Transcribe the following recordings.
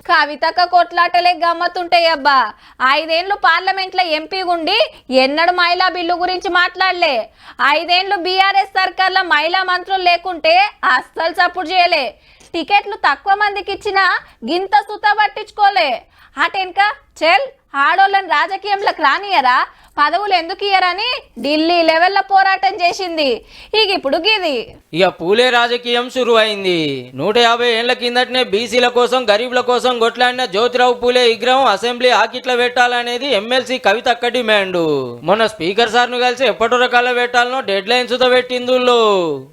కవితక్క కొట్లాటలే గమ్మత్తుంటాయి అబ్బా. 5 ఏళ్ళు పార్లమెంట్లో ఎంపీ ఉండి ఎన్నడు మహిళా బిల్లు గురించి మాట్లాడలే. 5 ఏళ్ళు బీఆర్ఎస్ సర్కార్లో మహిళా మంత్రులు లేకుంటే అస్సలు సపోర్ట్ చేయలే. టికెట్లు తక్కువ మందికి ఇచ్చినా గింత సుత పట్టించుకోలే. అటెనక చెల్ ఆడోళ్ళని రాజకీయంలోకి రానియరా, పదవులు ఎందుకు ఇయ్యరని ఢిల్లీ లెవెల్లో పోరాటం చేసింది. ఇప్పుడు గిది ఇక పూలే రాజకీయం షురు అయింది. 150 ఏళ్ల కిందటనే బీసీల కోసం గరీబుల కోసం కొట్లాడిన జ్యోతిరావు పూలే విగ్రహం అసెంబ్లీ ఆకిట్లో పెట్టాలనేది ఎమ్మెల్సీ కవితక్క డిమాండ్. మొన్న స్పీకర్ సార్ను కలిసి ఎప్పటి రకాల పెట్టాలనో డెడ్ లైన్స్ తో పెట్టిందుల్లో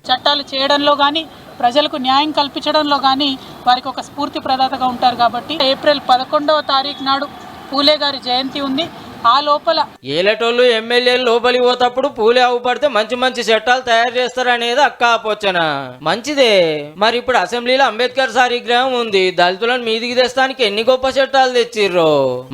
చట్టాలు చేయడంలో కానీ ప్రజలకు న్యాయం కల్పించడంలో కానీ వారికి ఒక స్ఫూర్తి ప్రదాతగా ఉంటారు. కాబట్టి ఏప్రిల్ 11వ తారీఖు నాడు పూలే గారి జయంతి ఉంది. ఆ లోపల ఏలటోళ్ళు ఎమ్మెల్యేలు లోపలికి పోతప్పుడు పూలే అవుపడితే మంచి మంచి చట్టాలు తయారు చేస్తారనేది అక్క ఆపోచన. మంచిదే, మరి ఇప్పుడు అసెంబ్లీలో అంబేద్కర్ సార్ విగ్రహం ఉంది, దళితులను మీదికి తెస్తానికి ఎన్ని గొప్ప చట్టాలు తెచ్చిర్రో.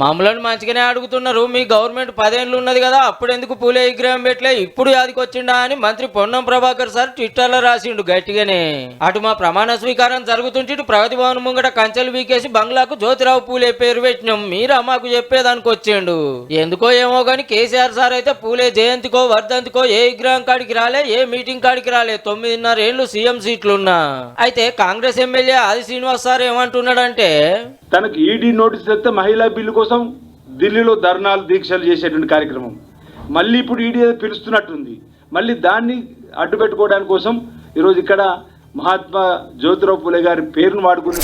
మామూలను మంచిగానే అడుగుతున్నారు. మీ గవర్నమెంట్ 10 ఏళ్ళు ఉన్నది కదా, అప్పుడు ఎందుకు పూలే విగ్రహం పెట్టలే, ఇప్పుడు యాదికి వచ్చిండా అని మంత్రి పొన్నం ప్రభాకర్ సార్ ట్విట్టర్ లో రాసిండు గట్టిగానే. అటు మా ప్రమాణ స్వీకారం జరుగుతుంటే ఇటు ప్రగతి భవన్ ముంగట కంచెలు వీకేసి బంగ్లాకు జ్యోతిరావు పూలే పేరు పెట్టినాం, మీరా మాకు చెప్పేదానికి వచ్చిండు. ఎందుకో ఏమో గాని కేసీఆర్ సార్ అయితే పూలే జయంతికో వర్ధంతికో ఏ విగ్రహం కాడికి రాలే, ఏ మీటింగ్ కాడికి రాలే. 9.5 ఏళ్లు సీఎం సీట్లున్నా. అయితే కాంగ్రెస్ ఎమ్మెల్యే ఆది శ్రీనివాస్ సార్ ఏమంటున్నాడంటే, తనకు ఈడీ నోటీస్ ఇస్తే మహిళా బిల్లు కోసం ఢిల్లీలో ధర్నాలు దీక్షలు చేసేటువంటి కార్యక్రమం మళ్ళీ ఇప్పుడు ఈడీ పిలుస్తున్నట్టుంది. మళ్ళీ దాన్ని అడ్డు పెట్టుకోవడానికి కోసం ఈరోజు ఇక్కడ మహాత్మా జ్యోతిరావు పూలే గారి పేరును వాడుకుని